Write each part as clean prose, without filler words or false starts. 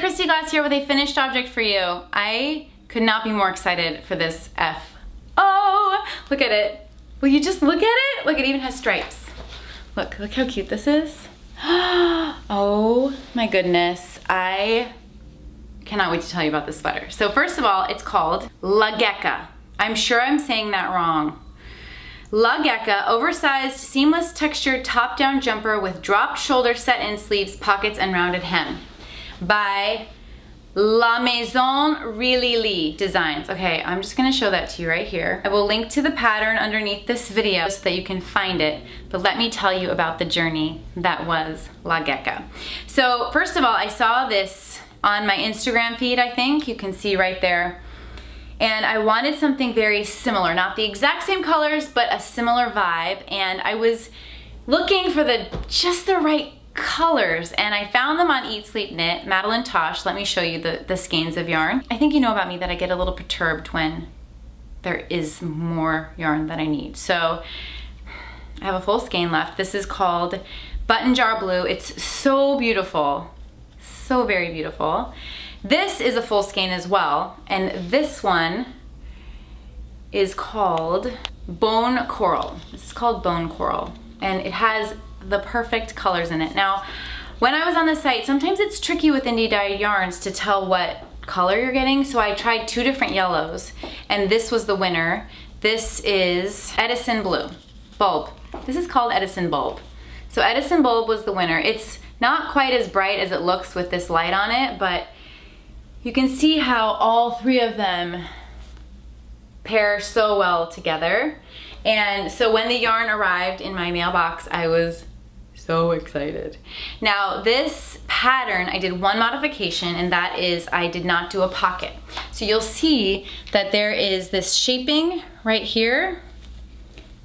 Kristy here with a finished object for you. I could not be more excited for this F. Oh, look at it. Will you just look at it? Look, it even has stripes. Look how cute this is. Oh my goodness. I cannot wait to tell you about this sweater. So first of all, it's called La Gekka. I'm sure I'm saying that wrong. La Gekka, oversized, seamless textured top-down jumper with dropped shoulder, set-in sleeves, pockets, and rounded hem. By La Maison Rilili Designs. Okay, I'm just gonna show that to you right here. I will link to the pattern underneath this video so that you can find it, but let me tell you about the journey that was La Gekka. So first of all, I saw this on my Instagram feed, I think. You can see right there. And I wanted something very similar, not the exact same colors, but a similar vibe. And I was looking for just the right colors, and I found them on Eat Sleep Knit, Madeline Tosh. Let me show you the skeins of yarn. I think you know about me that I get a little perturbed when there is more yarn than I need. So I have a full skein left. This is called Button Jar Blue. It's so beautiful, so very beautiful. This is a full skein as well, and this one is called Bone Coral. This is called Bone Coral, and it has the perfect colors in it. Now, when I was on the site, sometimes it's tricky with indie dyed yarns to tell what color you're getting, so I tried two different yellows, and this was the winner. This is Edison Blue, Bulb. This is called Edison Bulb. So Edison Bulb was the winner. It's not quite as bright as it looks with this light on it, but you can see how all three of them pair so well together. And so when the yarn arrived in my mailbox, I was so excited. Now this pattern, I did one modification, and that is I did not do a pocket. So you'll see that there is this shaping right here.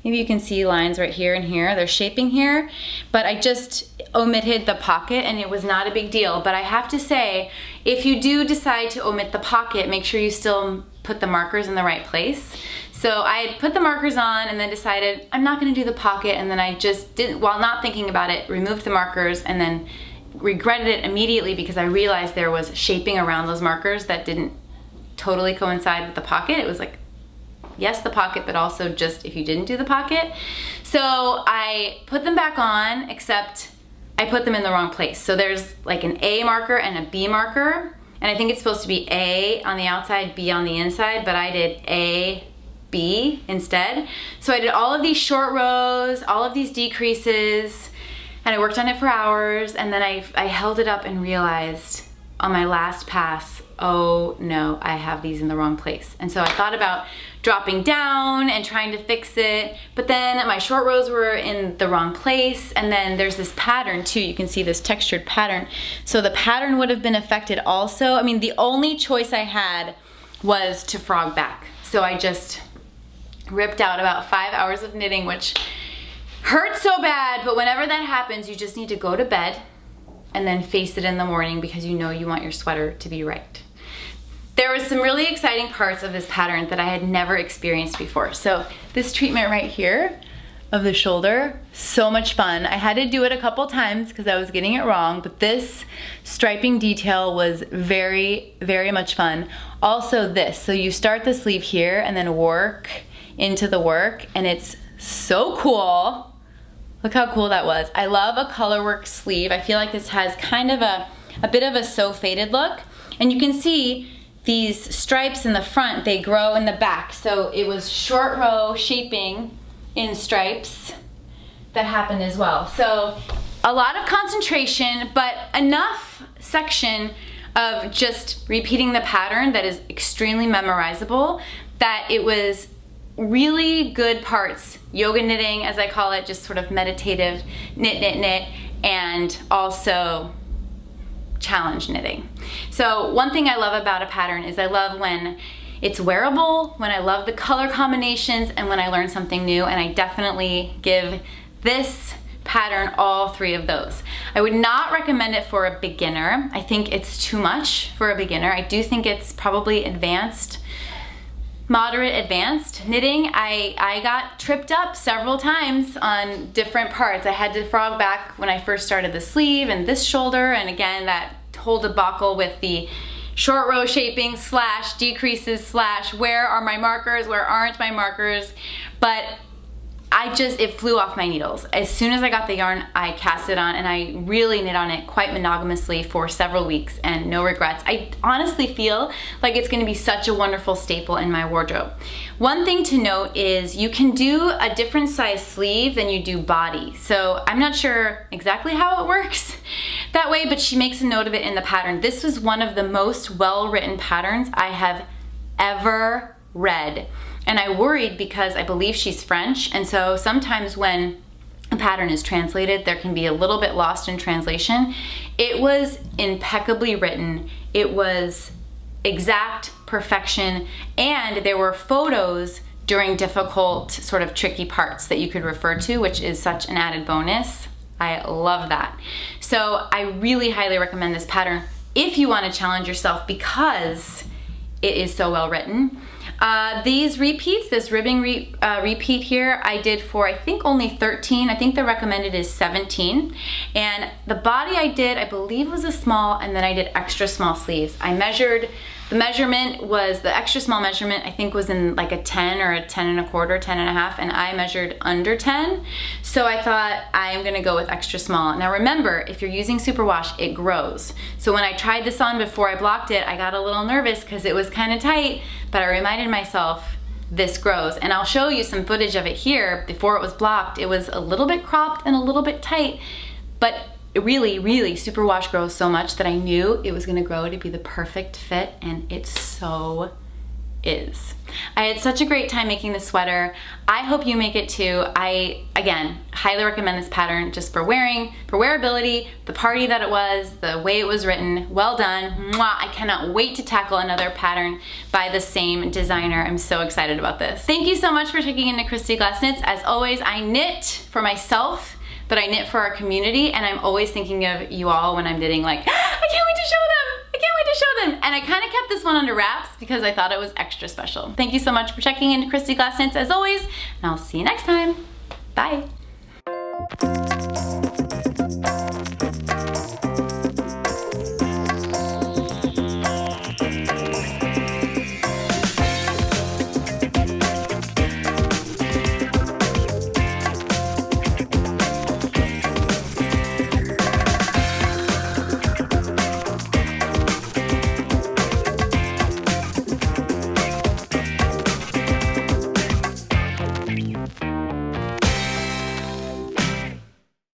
Maybe you can see lines right here and here. They're shaping here, but I just omitted the pocket, and it was not a big deal. But I have to say, if you do decide to omit the pocket, make sure you still put the markers in the right place. So I had put the markers on and then decided I'm not gonna do the pocket, and then I just didn't, while not thinking about it, removed the markers and then regretted it immediately because I realized there was shaping around those markers that didn't totally coincide with the pocket. It was like, yes, the pocket, but also just if you didn't do the pocket. So I put them back on, except I put them in the wrong place. So there's like an A marker and a B marker, and I think it's supposed to be A on the outside, B on the inside, but I did A, B instead. So I did all of these short rows, all of these decreases, and I worked on it for hours, and then I held it up and realized on my last pass, oh no, I have these in the wrong place. And so I thought about dropping down and trying to fix it, but then my short rows were in the wrong place, and then there's this pattern too. You can see this textured pattern. So the pattern would have been affected also. I mean, the only choice I had was to frog back. So I just ripped out about 5 hours of knitting, which hurts so bad, but whenever that happens, you just need to go to bed and then face it in the morning because you know you want your sweater to be right. There was some really exciting parts of this pattern that I had never experienced before. So this treatment right here of the shoulder, so much fun. I had to do it a couple times because I was getting it wrong, but this striping detail was very, very much fun. Also this, so you start the sleeve here and then work into the work, and it's so cool. Look how cool that was. I love a colorwork sleeve. I feel like this has kind of a bit of a so faded look, and you can see these stripes in the front, they grow in the back. So it was short row shaping in stripes that happened as well. So a lot of concentration, but enough section of just repeating the pattern that is extremely memorizable that it was really good parts, yoga knitting as I call it, just sort of meditative knit, knit, knit, and also challenge knitting. So one thing I love about a pattern is I love when it's wearable, when I love the color combinations, and when I learn something new, and I definitely give this pattern all three of those. I would not recommend it for a beginner. I think it's too much for a beginner. I do think it's probably advanced, moderate advanced knitting, I got tripped up several times on different parts. I had to frog back when I first started the sleeve and this shoulder, and again, that whole debacle with the short row shaping slash decreases slash where are my markers, where aren't my markers, but it flew off my needles. As soon as I got the yarn, I cast it on and I really knit on it quite monogamously for several weeks and no regrets. I honestly feel like it's gonna be such a wonderful staple in my wardrobe. One thing to note is you can do a different size sleeve than you do body. So I'm not sure exactly how it works that way, but she makes a note of it in the pattern. This was one of the most well-written patterns I have ever read. And I worried because I believe she's French, and so sometimes when a pattern is translated, there can be a little bit lost in translation. It was impeccably written. It was exact perfection, and there were photos during difficult, sort of tricky parts that you could refer to, which is such an added bonus. I love that. So I really highly recommend this pattern if you want to challenge yourself because it is so well written. These repeats, this ribbing repeat here, I did for I think only 13. I think the recommended is 17. And the body I did, I believe was a small, and then I did extra small sleeves. I measured, the measurement was, the extra small measurement I think was in like a 10 or a 10 1/4, 10 1/2, and I measured under 10. So I thought I am gonna go with extra small. Now remember, if you're using superwash, it grows. So when I tried this on before I blocked it, I got a little nervous because it was kind of tight, but I reminded myself, this grows. And I'll show you some footage of it here. Before it was blocked, it was a little bit cropped and a little bit tight, but really, really, superwash grows so much that I knew it was gonna grow to be the perfect fit, and it so is. I had such a great time making this sweater. I hope you make it too. I, again, highly recommend this pattern just for wearing, for wearability, the party that it was, the way it was written. Well done. Mwah. I cannot wait to tackle another pattern by the same designer. I'm so excited about this. Thank you so much for checking into Kristy Glass Knits. As always, I knit for myself, but I knit for our community, and I'm always thinking of you all when I'm knitting, like, I can't wait to show them! I can't wait to show them! And I kind of kept this one under wraps because I thought it was extra special. Thank you so much for checking into Kristy Glass Knits as always, and I'll see you next time. Bye!